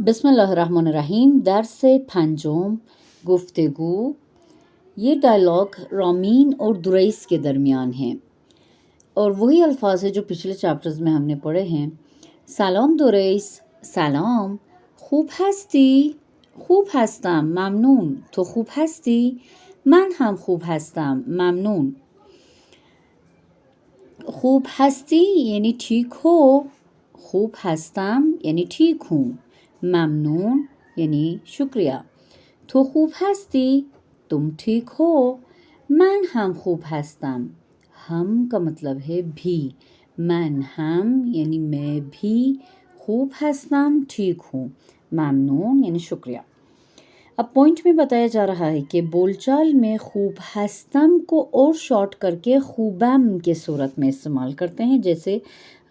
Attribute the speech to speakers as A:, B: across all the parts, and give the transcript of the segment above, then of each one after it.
A: بسم اللہ الرحمن الرحیم۔ درس پنجم، گفتگو۔ یہ ڈائلاگ رامین اور دریس کے درمیان ہیں اور وہی الفاظ ہیں جو پچھلے چیپٹرز میں ہم نے پڑھے ہیں۔ سلام دریس، سلام، خوب هستی؟ خوب هستم ممنون. تو خوب هستی؟ من هم خوب هستم ممنون. خوب هستی یعنی ٹھیک ہو، خوب هستم یعنی ٹھیک ہوں، ممنون یعنی شکریہ۔ تو خوب هستی؟ تم ٹھیک ہو؟ من هم خوب هستم، ہم کا مطلب ہے بھی، من ہم یعنی میں بھی، خوب هستم ٹھیک ہوں، ممنون یعنی شکریہ۔ اب پوائنٹ میں بتایا جا رہا ہے کہ بول چال میں خوب ہستم کو اور شارٹ کر کے خوبم کے صورت میں استعمال کرتے ہیں، جیسے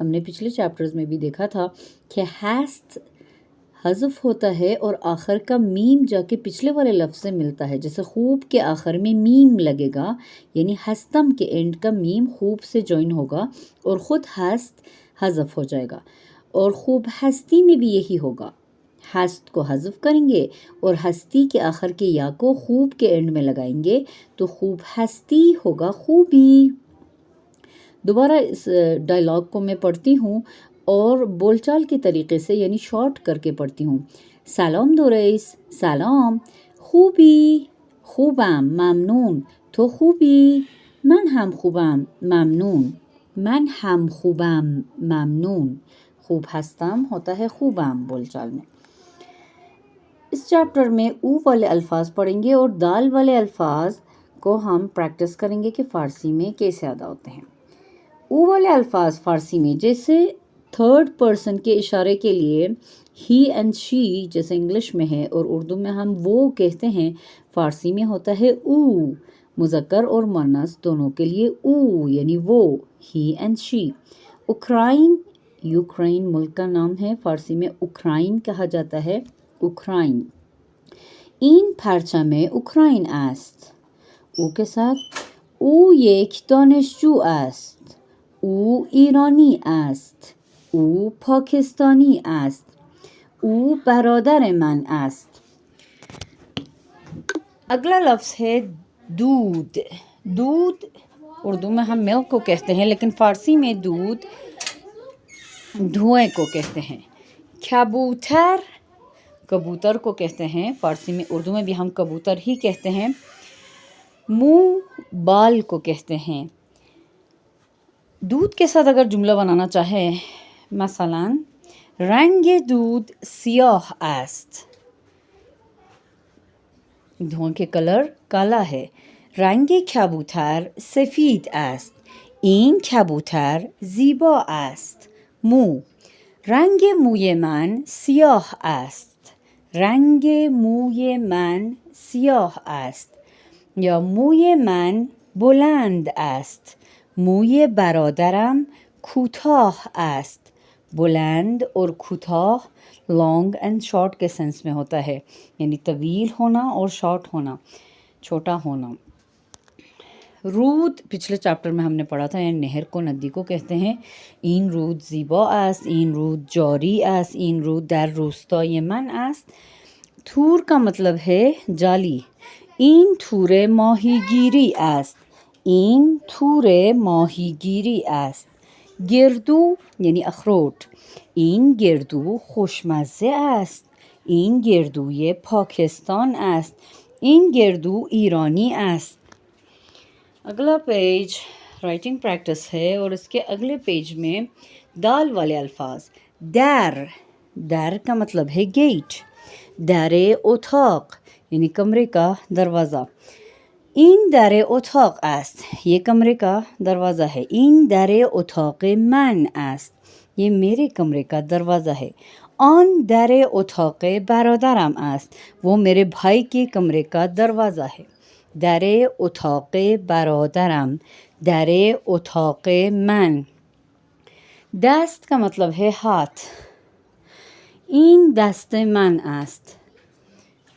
A: ہم نے پچھلے چیپٹرز میں بھی دیکھا تھا کہ ہست حذف ہوتا ہے اور آخر کا میم جا کے پچھلے والے لفظ سے ملتا ہے، جیسے خوب کے آخر میں میم لگے گا، یعنی ہستم کے اینڈ کا میم خوب سے جوائن ہوگا اور خود ہست حذف ہو جائے گا، اور خوب ہستی میں بھی یہی ہوگا، ہست کو حذف کریں گے اور ہستی کے آخر کے یا کو خوب کے اینڈ میں لگائیں گے تو خوب ہستی ہوگا خوبی۔ دوبارہ اس ڈائلاگ کو میں پڑھتی ہوں اور بول چال کے طریقے سے یعنی شارٹ کر کے پڑھتی ہوں۔ سلام دوریس، سلام، خوبی؟ خوبم ممنون. تو خوبی؟ من هم خوبم ممنون. من هم خوبم ممنون. خوب هستم ہوتا ہے خوبم بول چال میں۔ اس چیپٹر میں او والے الفاظ پڑھیں گے اور دال والے الفاظ کو ہم پریکٹس کریں گے کہ فارسی میں کیسے ادا ہوتے ہیں۔ او والے الفاظ فارسی میں جیسے تھرڈ پرسن کے اشارے کے لیے ہی اینڈ شی جیسے انگلش میں ہے اور اردو میں ہم وہ کہتے ہیں، فارسی میں ہوتا ہے او، مذکر اور مؤنث دونوں کے لیے او یعنی وہ، ہی اینڈ شی۔ اوکرائن، یوکرائن ملک کا نام ہے، فارسی میں اوکرائن کہا جاتا ہے، اوکرائن۔ این پرچم اوکراین است، او کے ساتھ او یک دانشجو است، او ایرانی است، او پاکستانی است، او برادر من است۔ اگلا لفظ ہے دودھ۔ دودھ اردو میں ہم ملک کو کہتے ہیں لیکن فارسی میں دودھ دھوئیں کو کہتے ہیں۔ کبوتر، کبوتر کو کہتے ہیں، فارسی میں اردو میں بھی ہم کبوتر ہی کہتے ہیں۔ منہ بال کو کہتے ہیں۔ دودھ کے ساتھ اگر جملہ بنانا چاہے مثلا رنگ دودھ سیاه است، دھوئیں کے کلر کالا ہے۔ رنگ کبوتر سفید است، این کبوتر زیبا است۔ مو، رنگ موی من سیاه است، رنگ موی من سیاه است، یا موی من بلند است، موی برادرم کوتاه است۔ بلند اور کوتاه لانگ اینڈ شارٹ کے سینس میں ہوتا ہے، یعنی طویل ہونا اور شارٹ ہونا، چھوٹا ہونا۔ رود پچھلے چیپٹر میں ہم نے پڑھا تھا، یعنی نہر کو، ندی کو کہتے ہیں۔ این رود زیبا است، این رود جاری است، این رود در روستای من است۔ تور کا مطلب ہے جالی۔ این تور ماہی گیری است، این تور ماہی گیری است۔ گردو یعنی اخروٹ، این گردو خوشمزه است، این گردوی پاکستان است، این گردو ایرانی است۔ اگلا پیج رائٹنگ پریکٹس ہے اور اس کے اگلے پیج میں دال والے الفاظ۔ در، در کا مطلب ہے گیٹ۔ در اتاق یعنی کمرے کا دروازہ۔ این در اتاق است، یہ کمرے کا دروازہ ہے۔ این در اتاق من است، یہ میرے کمرے کا دروازہ ہے۔ آن در اتاق برادرم است، وہ میرے بھائی کے کمرے کا دروازہ ہے۔ در اتاق برادرم، در اتاق من۔ دست کا مطلب ہے ہاتھ۔ این دست من است،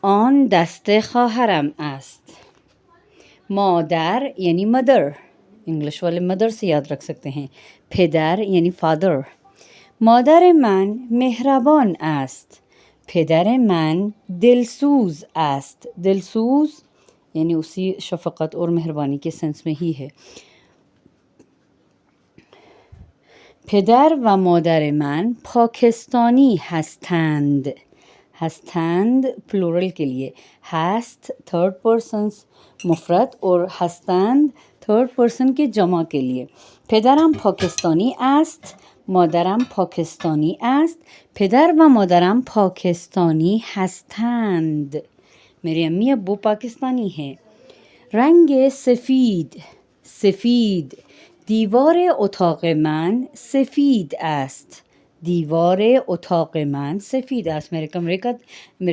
A: آن دست خواهرم است۔ مادر یعنی مدر، انگلش والے مدر سے یاد رکھ سکتے ہیں۔ پدر یعنی فادر۔ مادر من مهربان است، پدر من دلسوز است. دلسوز یعنی اسی شفقت اور مہربانی کے سنس میں ہی ہے. پدر و مادر من پاکستانی هستند. هستند پلورل کے لیے، هست تھرڈ پرسنس مفرد اور هستند تھرڈ پرسن کے جمع کے لیے. پدرم پاکستانی است، مادرم پاکستانی است. پدر و مادرم پاکستانی هستند. میرے امی ابو پاکستانی ہیں. رنگ سفید. سفید. دیوار اتاق من سفید است. دیوار اتاق من سفید است. میرے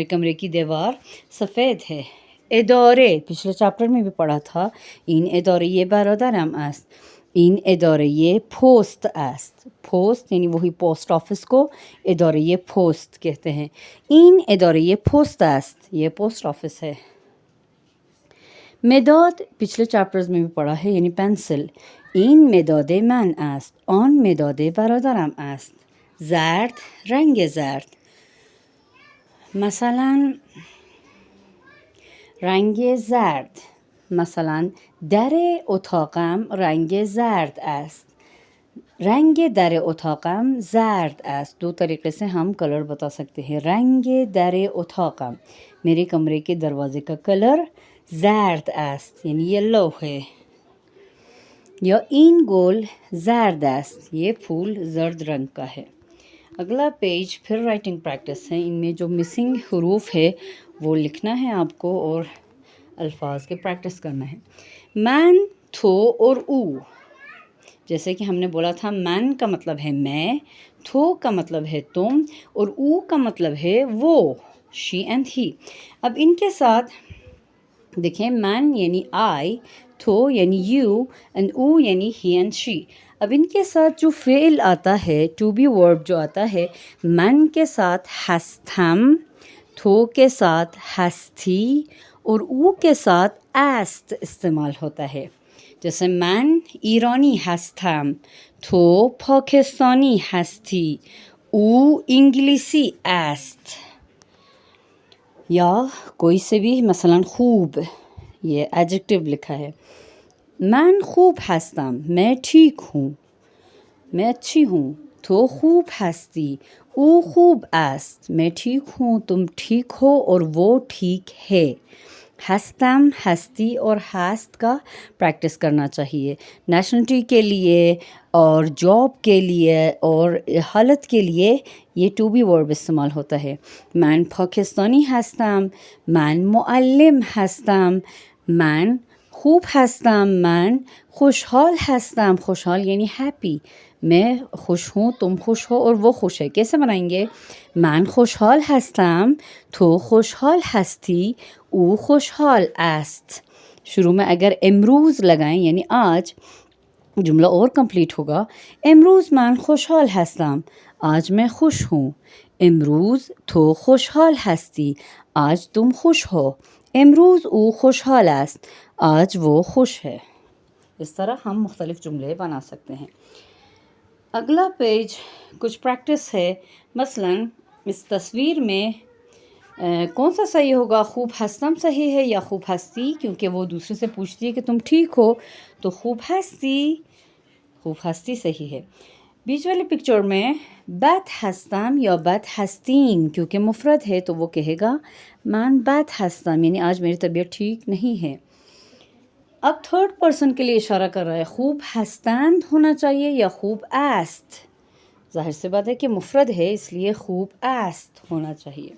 A: کمرے کی دیوار سفید ہے. اداره پچھلے چپٹر میں بھی پڑھا تھا. این اداره برادرم است. این اداره پست است. پست یعنی وہی پوسٹ آفس کو اداره پست کہتے ہیں. این اداره پست است. یہ پوسٹ آفس ہے. مداد پچھلے چپٹرز میں بھی پڑھا ہے یعنی پنسل. این مداد من است. آن مداد برادرم است. زرد رنگ زرد. مثلا رنگ زرد. مثلا در اتاقم رنگ زرد است. رنگ در اتاقم زرد است. دو طریقے سے ہم کلر بتا سکتے ہیں. رنگ در اتاقم میرے کمرے کے دروازے کا کلر زرد است یعنی یلو ہے. یا این گل زرد است. یہ پھول زرد رنگ کا ہے. اگلا پیج پھر رائٹنگ پریکٹس ہے. ان میں جو مسنگ حروف ہے وہ لکھنا ہے آپ کو اور الفاظ کے پریکٹس کرنا ہے. من، تو اور او. جیسے کہ ہم نے بولا تھا من کا مطلب ہے میں، تو کا مطلب ہے تم اور او کا مطلب ہے وہ، شی اینڈ ہی. اب ان کے ساتھ دیکھیں من یعنی آئی، تو یعنی یو اینڈ او یعنی ہی اینڈ شی. اب ان کے ساتھ جو فعل آتا ہے ٹو بی ورب جو آتا ہے من کے ساتھ ہستم، تو کے ساتھ ہستی اور او کے ساتھ است استعمال ہوتا ہے. جیسے من ایرانی هستم، تو پاکستانی هستی، او انگلیسی است. یا کوئی سے بھی مثلا خوب، یہ ایڈجکٹیو لکھا ہے. من خوب هستم، میں ٹھیک ہوں، میں اچھی ہوں. تو خوب ہستی، او خوب است، میں ٹھیک ہوں، تم ٹھیک ہو اور وہ ٹھیک ہے. ہستم، ہستی اور ہست کا پریکٹس کرنا چاہیے. نیشنلٹی کے لیے اور جاب کے لیے اور حالت کے لیے یہ ٹو بی ورب استعمال ہوتا ہے. من پاکستانی هستم، من معلم هستم، من خوب هستم، من خوشحال هستم. خوشحال یعنی ہیپی. میں خوش ہوں، تم خوش ہو اور وہ خوش ہے. کیسے بنائیں گے؟ من خوشحال هستم، تو خوشحال هستی، او خوشحال است. شروع میں اگر امروز لگائیں یعنی آج، جملہ اور کمپلیٹ ہوگا. امروز من خوشحال هستم، آج میں خوش ہوں. امروز تو خوشحال هستی، آج تم خوش ہو. امروز او خوشحال است، آج وہ خوش ہے. اس طرح ہم مختلف جملے بنا سکتے ہیں. اگلا پیج کچھ پریکٹس ہے. مثلا اس تصویر میں کون سا صحیح ہوگا؟ خوب ہستم صحیح ہے یا خوب ہستی؟ کیونکہ وہ دوسرے سے پوچھتی ہے کہ تم ٹھیک ہو، تو خوب ہستی، خوب ہستی صحیح ہے. بیچ والے پکچر میں بد ہستم یا بد ہستین، کیونکہ مفرد ہے تو وہ کہے گا من بد ہستم یعنی آج میری طبیعت ٹھیک نہیں ہے. اب تھرڈ پرسن کے لیے اشارہ کر رہا ہے. خوب ہستند ہونا چاہیے یا خوب است؟ ظاہر سی بات ہے کہ مفرد ہے اس لیے خوب است ہونا چاہیے.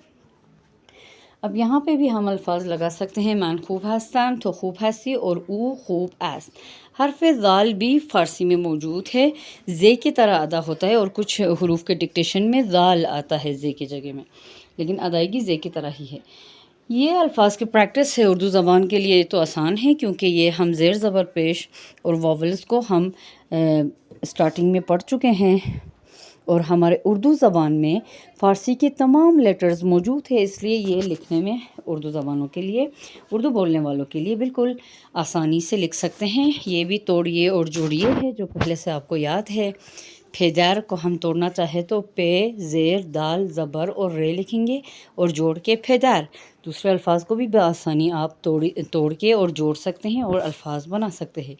A: اب یہاں پہ بھی ہم الفاظ لگا سکتے ہیں. من خوب ہستم، تو خوب ہستی اور او خوب است. حرف ذال بھی فارسی میں موجود ہے، زے کی طرح ادا ہوتا ہے اور کچھ حروف کے ڈکٹیشن میں ذال آتا ہے زے کی جگہ میں، لیکن ادائیگی زے کی طرح ہی ہے. یہ الفاظ کی پریکٹس ہے اردو زبان کے لیے تو آسان ہے، کیونکہ یہ ہم زیر زبر پیش اور واولز کو ہم اسٹارٹنگ میں پڑھ چکے ہیں اور ہمارے اردو زبان میں فارسی کے تمام لیٹرز موجود ہے، اس لیے یہ لکھنے میں اردو زبانوں کے لیے، اردو بولنے والوں کے لیے بالکل آسانی سے لکھ سکتے ہیں. یہ بھی توڑیے اور جوڑیے ہے جو پہلے سے آپ کو یاد ہے. پدر کو ہم توڑنا چاہے تو پے زیر دال زبر اور رے لکھیں گے اور جوڑ کے پدر. دوسرے الفاظ کو بھی بآسانی آپ توڑ کے اور جوڑ سکتے ہیں اور الفاظ بنا سکتے ہیں.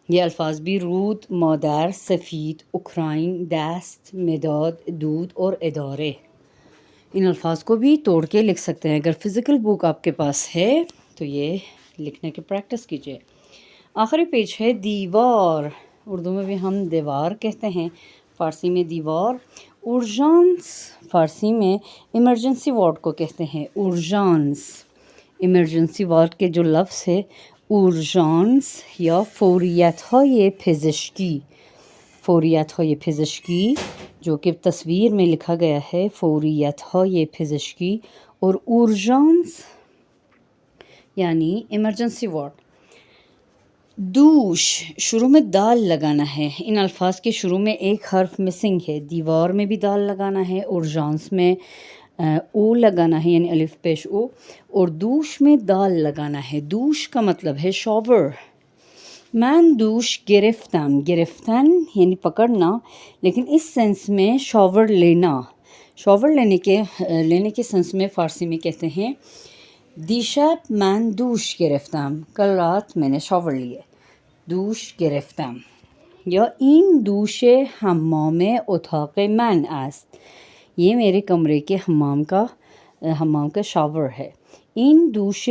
A: یہ الفاظ بھی رود، مادر، سفید، اوکرائن، دست، مداد، دودھ اور ادارے. ان الفاظ کو بھی توڑ کے لکھ سکتے ہیں. اگر فزیکل بک آپ کے پاس ہے تو یہ لکھنے کی پریکٹس کیجیے. آخری پیج ہے دیوار. اردو میں بھی ہم دیوار کہتے ہیں، فارسی میں دیوار. اورژانس فارسی میں ایمرجنسی وارڈ کو کہتے ہیں. اورژانس ایمرجنسی وارڈ کے جو لفظ ہے اورژانس یا فوریت‌های پزشکی، فوریت‌های پزشکی جو کہ تصویر میں لکھا گیا ہے فوریت‌های پزشکی، اور اورژانس یعنی ایمرجنسی وارڈ. دوش شروع میں دال لگانا ہے. ان الفاظ کے شروع میں ایک حرف مسنگ ہے. دیوار میں بھی دال لگانا ہے، اورژانس میں او لگانا ہے یعنی الف پیش او، اور دوش میں دال لگانا ہے. دوش کا مطلب ہے شاور. من دوش گرفتم. گرفتن یعنی پکڑنا، لیکن اس سینس میں شاور لینا. شاور لینے کے سینس میں فارسی میں کہتے ہیں دیشب من دوش گرفتم. کل رات میں نے شاور لیے. دوش گرفتم. یا این دوش حمام اتاق من است. یہ میرے کمرے کے حمام کا شاور ہے. این دوش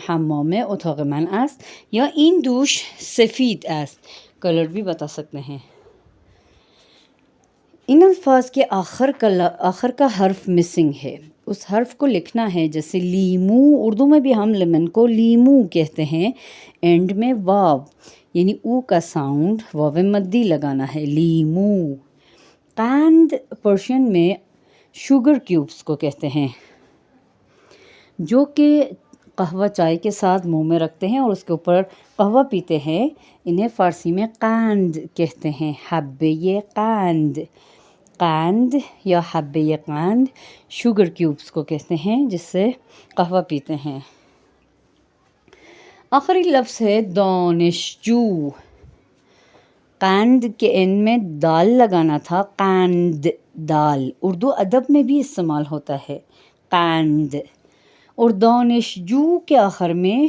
A: حمام اتاق من است یا این دوش سفید است. کلر بھی بتا سکتے ہیں. ان الفاظ کے آخر کا حرف مسنگ ہے. اس حرف کو لکھنا ہے جیسے لیمو. اردو میں بھی ہم لیمن کو لیمو کہتے ہیں. اینڈ میں واو یعنی او کا ساؤنڈ واو مدی لگانا ہے. لیمو. قند پرشین میں شوگر کیوبس کو کہتے ہیں، جو کہ قہوہ چائے کے ساتھ منہ میں رکھتے ہیں اور اس کے اوپر قہوہ پیتے ہیں. انہیں فارسی میں قند کہتے ہیں. حبے قند. قند یا حبے قند شوگر کیوبس کو کہتے ہیں جس سے قہوہ پیتے ہیں. آخری لفظ ہے دانشجو. قند کے این میں دال لگانا تھا. قند دال اردو ادب میں بھی استعمال ہوتا ہے قند. اور دانشجو کے آخر میں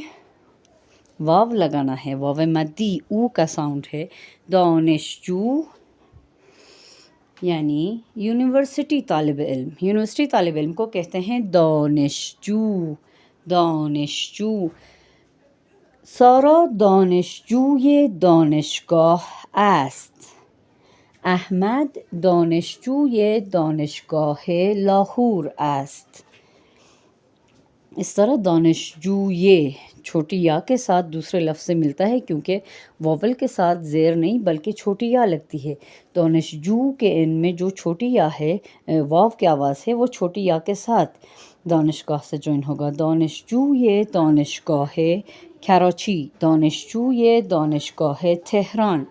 A: واو لگانا ہے. واو مدی او کا ساؤنڈ ہے. دانشجو یعنی یونیورسٹی طالب علم. یونیورسٹی طالب علم کو کہتے ہیں دانشجو. دانشجو. سارا دانشجوی دانشگاه است. احمد دانشجوی دانشگاه لاهور است. اس طرح دانشجوی چھوٹی یا کے ساتھ دوسرے لفظ سے ملتا ہے کیونکہ واول کے ساتھ زیر نہیں بلکہ چھوٹی یا لگتی ہے. دانشجو کے ان میں جو چھوٹی یا ہے واو کی آواز ہے وہ چھوٹی یا کے ساتھ دانشگاہ سے جوائن ہوگا. دانشجوی دانشگاه کراچی. دانشجوی دانشگاه تہران.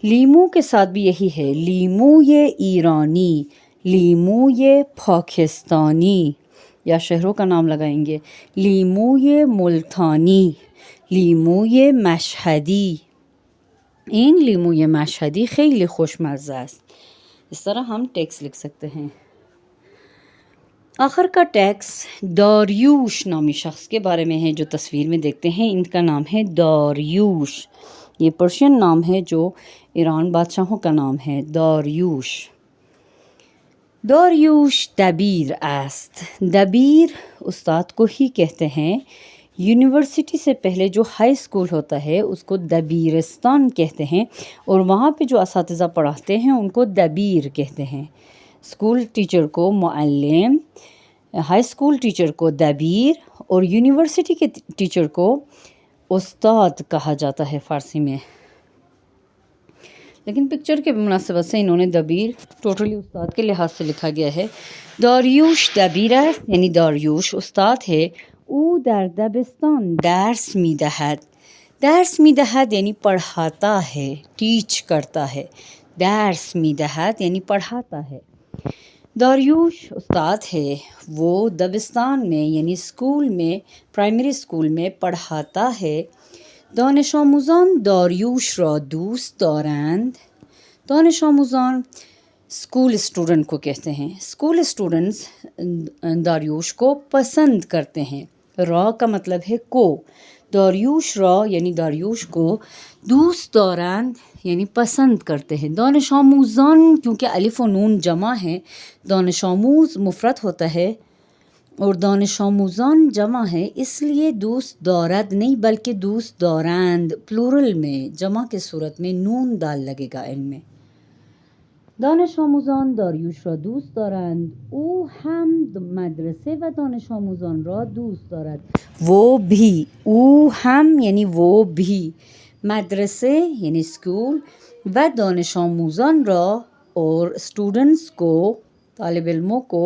A: لیمو کے ساتھ بھی یہی ہے. لیموی ایرانی. لیموی پاکستانی یا شہروں کا نام لگائیں گے. لیموی ملتانی. لیموی مشهدی. این لیموی مشهدی خیلی خوشمزه است. اس طرح ہم ٹیکس لکھ سکتے ہیں. آخر کا ٹیکس داریوش نامی شخص کے بارے میں ہے جو تصویر میں دیکھتے ہیں. ان کا نام ہے داریوش. یہ پرشین نام ہے جو ایران بادشاہوں کا نام ہے. داریوش. داریوش دبیر است. دبیر استاد کو ہی کہتے ہیں. یونیورسٹی سے پہلے جو ہائی اسکول ہوتا ہے اس کو دبیرستان کہتے ہیں اور وہاں پہ جو اساتذہ پڑھاتے ہیں ان کو دبیر کہتے ہیں. اسکول ٹیچر کو معلم، ہائی اسکول ٹیچر کو دبیر اور یونیورسٹی کے ٹیچر کو استاد کہا جاتا ہے فارسی میں. لیکن پکچر کے مناسبت سے انہوں نے دبیر ٹوٹلی استاد کے لحاظ سے لکھا گیا ہے. داریوش دبیر است یعنی داریوش استاد ہے. او در دبستان درس میدهد. درس میدهد یعنی پڑھاتا ہے، ٹیچ کرتا ہے. درس میدهد یعنی پڑھاتا ہے. داریوش استاد ہے. وہ دبستان میں یعنی اسکول میں، پرائمری اسکول میں پڑھاتا ہے. دانش آموزان داریوش را دوست دارند. دانش آموزان اسکول اسٹوڈنٹ کو کہتے ہیں. اسکول اسٹوڈنٹس داریوش کو پسند کرتے ہیں. را کا مطلب ہے کو. داریوش را یعنی داریوش کو دوست دارند یعنی پسند کرتے ہیں. دانش آموزان کیونکہ الف و نون جمع ہے، دانش آموز مفرد ہوتا ہے اور دانش آموزان جمع ہے، اس لیے دوست دارد نہیں بلکہ دوست دارند پلورل میں جمع کے صورت میں نون دال لگے گا ان میں. دانش آموزان داریوش را دوست دارند. او هم مدرسه و دانش آموزان را دوست دارد. وہ بھی، او هم یعنی وہ بھی، مدرسے یعنی اسکول، و دانش آموزان را اور اسٹوڈنٹس کو، طالب علموں کو،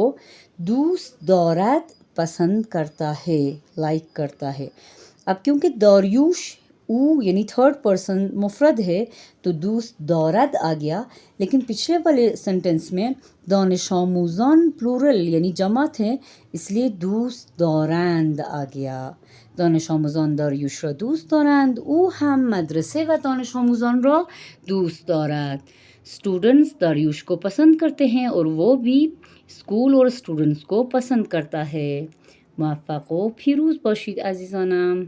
A: دوست دارد پسند کرتا ہے، لائک کرتا ہے. اب کیونکہ داریوش او یعنی تھرڈ پرسن مفرد ہے تو دوست دارد آ گیا، لیکن پچھلے والے سنٹنس میں دانش آموزان پلورل یعنی جمع تھے، اس لیے دوست دارند آ گیا. دانش آموزان داریوش را دوست دارند. او هم مدرسه و دانش آموزان را دوست دارد. اسٹوڈنٹس داریوش کو پسند کرتے ہیں اور وہ بھی اسکول اور اسٹوڈنٹس کو پسند کرتا ہے. موفق و پیروز باشید عزیزانم.